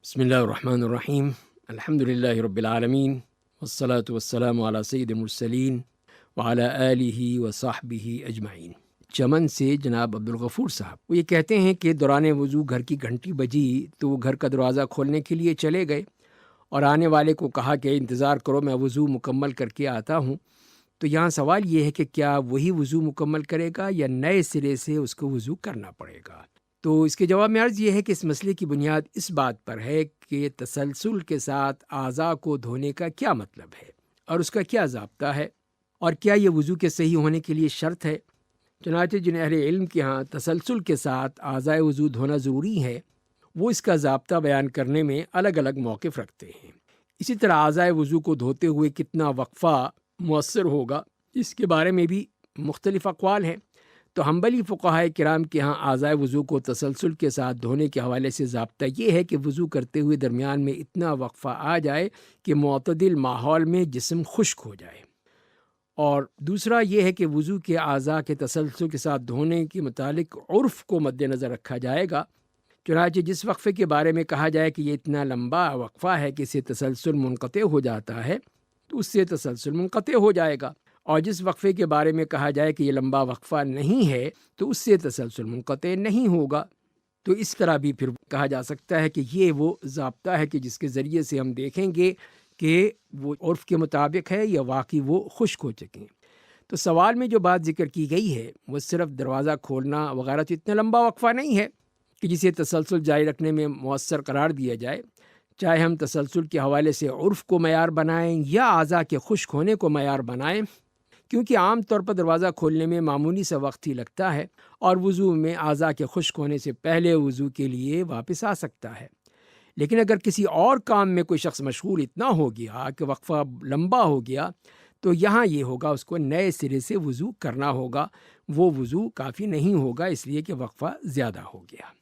بسم اللہ الرحمن الرحیم الحمد للہ رب العالمین والصلاة والسلام علی سید المرسلین وعلی آلہ وصحبہ اجمعین۔ چمن سے جناب عبدالغفور صاحب وہ یہ کہتے ہیں کہ دوران وضو گھر کی گھنٹی بجی تو وہ گھر کا دروازہ کھولنے کے لیے چلے گئے اور آنے والے کو کہا کہ انتظار کرو، میں وضو مکمل کر کے آتا ہوں۔ تو یہاں سوال یہ ہے کہ کیا وہی وضو مکمل کرے گا یا نئے سرے سے اس کو وضو کرنا پڑے گا؟ تو اس کے جواب میں عرض یہ ہے کہ اس مسئلے کی بنیاد اس بات پر ہے کہ تسلسل کے ساتھ اعضاء کو دھونے کا کیا مطلب ہے اور اس کا کیا ضابطہ ہے، اور کیا یہ وضو کے صحیح ہونے کے لیے شرط ہے۔ چنانچہ جن اہل علم کے ہاں تسلسل کے ساتھ اعضاء وضو دھونا ضروری ہے، وہ اس کا ضابطہ بیان کرنے میں الگ الگ موقف رکھتے ہیں۔ اسی طرح اعضاء وضو کو دھوتے ہوئے کتنا وقفہ مؤثر ہوگا، اس کے بارے میں بھی مختلف اقوال ہیں۔ تو حنبلی فقہائے کرام کے ہاں اعضاء وضو کو تسلسل کے ساتھ دھونے کے حوالے سے ضابطہ یہ ہے کہ وضو کرتے ہوئے درمیان میں اتنا وقفہ آ جائے کہ معتدل ماحول میں جسم خشک ہو جائے، اور دوسرا یہ ہے کہ وضو کے اعضاء کے تسلسل کے ساتھ دھونے کے متعلق عرف کو مد نظر رکھا جائے گا۔ چنانچہ جس وقفے کے بارے میں کہا جائے کہ یہ اتنا لمبا وقفہ ہے کہ اسے تسلسل منقطع ہو جاتا ہے، تو اس سے تسلسل منقطع ہو جائے گا، اور جس وقفے کے بارے میں کہا جائے کہ یہ لمبا وقفہ نہیں ہے تو اس سے تسلسل منقطع نہیں ہوگا۔ تو اس طرح بھی پھر کہا جا سکتا ہے کہ یہ وہ ضابطہ ہے کہ جس کے ذریعے سے ہم دیکھیں گے کہ وہ عرف کے مطابق ہے یا واقعی وہ خشک ہو چکے۔ تو سوال میں جو بات ذکر کی گئی ہے وہ صرف دروازہ کھولنا وغیرہ تو اتنا لمبا وقفہ نہیں ہے کہ جسے تسلسل جاری رکھنے میں مؤثر قرار دیا جائے، چاہے ہم تسلسل کے حوالے سے عرف کو معیار بنائیں یا اعضاء کے خشک ہونے کو معیار بنائیں، کیونکہ عام طور پر دروازہ کھولنے میں معمولی سا وقت ہی لگتا ہے اور وضو میں اعضاء کے خشک ہونے سے پہلے وضو کے لیے واپس آ سکتا ہے۔ لیکن اگر کسی اور کام میں کوئی شخص مشغول اتنا ہو گیا کہ وقفہ لمبا ہو گیا، تو یہاں یہ ہوگا اس کو نئے سرے سے وضو کرنا ہوگا، وہ وضو کافی نہیں ہوگا اس لیے کہ وقفہ زیادہ ہو گیا۔